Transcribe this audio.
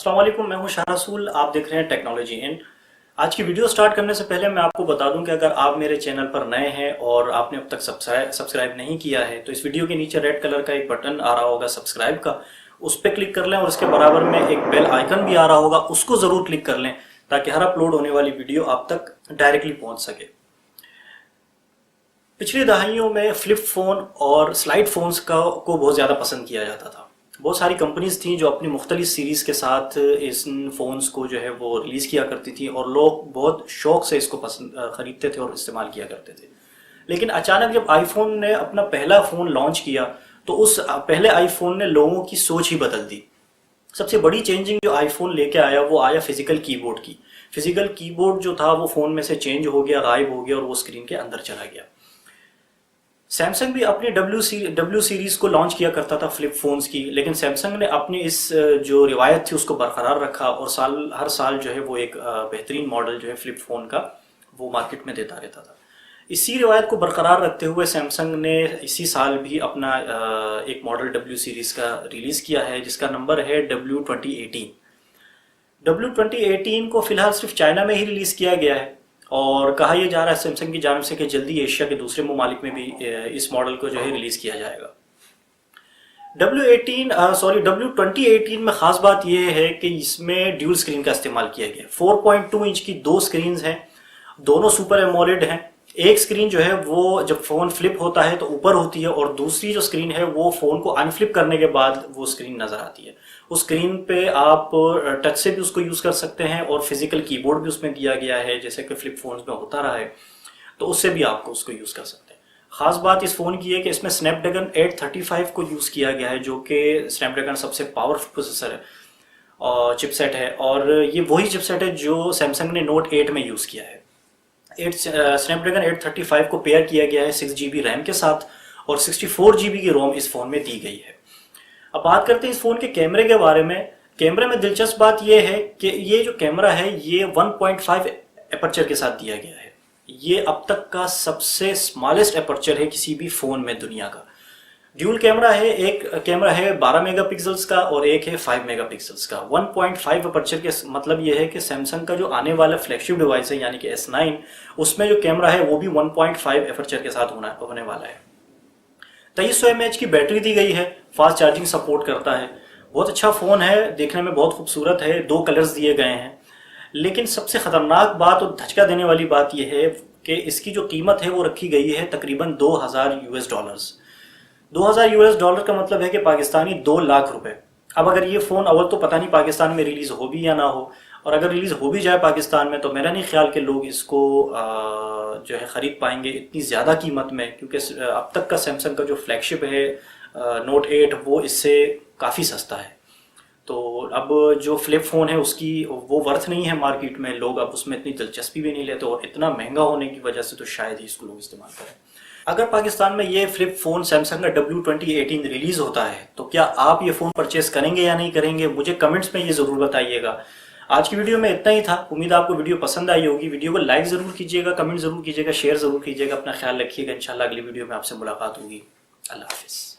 अस्सलाम वालेकुम, मैं हूं शाह रसूल। आप देख रहे हैं टेक्नोलॉजी इन। आज की वीडियो स्टार्ट करने से पहले मैं आपको बता दूं कि अगर आप मेरे चैनल पर नए हैं और आपने अब तक सब्सक्राइब नहीं किया है तो इस वीडियो के नीचे रेड कलर का एक बटन आ रहा होगा सब्सक्राइब का, उस पर क्लिक कर लें और उसके बराबर में एक बेल आइकन भी आ रहा होगा, उसको ज़रूर क्लिक कर लें ताकि हर अपलोड होने वाली वीडियो आप तक डायरेक्टली पहुँच सके। पिछली दहाइयों में फ्लिप फ़ोन और स्लाइड फ़ोन्स को बहुत ज़्यादा पसंद किया जाता था। बहुत सारी कंपनीज थी जो अपनी मुख्तलिफ सीरीज़ के साथ इन फ़ोन्स को जो है वो रिलीज़ किया करती थी और लोग बहुत शौक़ से इसको पसंद ख़रीदते थे और इस्तेमाल किया करते थे। लेकिन अचानक जब आईफोन ने अपना पहला फ़ोन लॉन्च किया तो उस पहले आईफोन ने लोगों की सोच ही बदल दी। सबसे बड़ी चेंजिंग जो आईफोन लेके आया वो आया फिजिकल कीबोर्ड की। फिजिकल कीबोर्ड जो था वो फ़ोन में से चेंज हो गया, गायब हो गया और वो स्क्रीन के अंदर चला गया। सैमसंग भी अपनी डब्ल्यू सीरीज़ को लॉन्च किया करता था फ्लिप फ़ोन्स की, लेकिन सैमसंग ने अपनी इस जो रिवायत थी उसको बरकरार रखा और हर साल जो है वो एक बेहतरीन मॉडल जो है फ्लिप फ़ोन का वो मार्केट में देता रहता था। इसी रिवायत को बरकरार रखते हुए सैमसंग ने इसी साल भी अपना एक मॉडल डब्ल्यू सीरीज़ का रिलीज़ किया है जिसका नंबर है W2018। W2018 को फ़िलहाल सिर्फ चाइना में ही रिलीज़ किया गया है और कहा यह जा रहा है सैमसंग की जानिब से कि जल्दी एशिया के दूसरे ममालिक में भी इस मॉडल को जो है रिलीज़ किया जाएगा। W2018 में ख़ास बात यह है कि इसमें ड्यूल स्क्रीन का इस्तेमाल किया गया। 4.2 इंच की दो स्क्रीन हैं, दोनों सुपर एमोलेड हैं। एक स्क्रीन जो है वो जब फ़ोन फ्लिप होता है तो ऊपर होती है और दूसरी जो स्क्रीन है वो फ़ोन को अनफ्लिप करने के बाद वो स्क्रीन नज़र आती है। उस स्क्रीन पे आप टच से भी उसको यूज़ कर सकते हैं और फिजिकल कीबोर्ड भी उसमें दिया गया है जैसे कि फ्लिप फोन्स में होता रहा है, तो उससे भी आपको उसको यूज़ कर सकते हैं। ख़ास बात इस फ़ोन की है कि इसमें स्नैपड्रैगन 835 को यूज़ किया गया है जो कि स्नैपड्रैगन सबसे पावरफुल प्रोसेसर है और चिपसेट है, और ये वही चिपसेट है जो सैमसंग ने नोट 8 में यूज़ किया है। स्नैपड्रैगन 835 को पेयर किया गया है 6GB रैम के साथ और 64GB की रोम इस फ़ोन में दी गई है। अब बात करते हैं इस फ़ोन के कैमरे के बारे में। कैमरे में दिलचस्प बात यह है कि ये जो कैमरा है ये 1.5 एपर्चर के साथ दिया गया है। ये अब तक का सबसे स्मॉलेस्ट एपर्चर है किसी भी फ़ोन में दुनिया का। ड्यूल कैमरा है, एक कैमरा है 12 मेगापिक्सल्स का और एक है 5 मेगापिक्सल्स का। 1.5 अपर्चर के मतलब यह है कि सैमसंग का जो आने वाला फ्लैगशिप डिवाइस है यानी कि S9 उसमें जो कैमरा है वो भी 1.5 अपर्चर के साथ होने वाला है। 2300 mAh की बैटरी दी गई है, फास्ट चार्जिंग सपोर्ट करता है। बहुत अच्छा फ़ोन है, देखने में बहुत खूबसूरत है, दो कलर्स दिए गए हैं। लेकिन सबसे ख़तरनाक बात और धचका देने वाली बात यह है कि इसकी जो कीमत है वो रखी गई है तकरीबन $2000। $2000 का मतलब है कि पाकिस्तानी 2 लाख रुपए। अब अगर ये फ़ोन अव्वल तो पता नहीं पाकिस्तान में रिलीज़ हो भी या ना हो, और अगर रिलीज़ हो भी जाए पाकिस्तान में तो मेरा नहीं ख्याल कि लोग इसको जो है ख़रीद पाएंगे इतनी ज़्यादा कीमत में, क्योंकि अब तक का सैमसंग का जो फ्लैगशिप है नोट 8 वो इससे काफ़ी सस्ता है। तो अब जो फ्लिप फ़ोन है उसकी वो वर्थ नहीं है मार्केट में, लोग अब उसमें इतनी दिलचस्पी भी नहीं लेते और इतना महंगा होने की वजह से तो शायद ही इसको लोग इस्तेमाल करें। अगर पाकिस्तान में ये फ्लिप फ़ोन सैमसंग का W2018 रिलीज़ होता है तो क्या आप ये फ़ोन परचेस करेंगे या नहीं करेंगे, मुझे कमेंट्स में ये ज़रूर बताइएगा। आज की वीडियो में इतना ही था। उम्मीद है आपको वीडियो पसंद आई होगी। वीडियो को लाइक ज़रूर कीजिएगा, कमेंट ज़रूर कीजिएगा, शेयर ज़रूर कीजिएगा। अपना ख्याल रखिएगा। इंशाल्लाह अगली वीडियो में आपसे मुलाकात होगी। अल्लाह हाफिज़।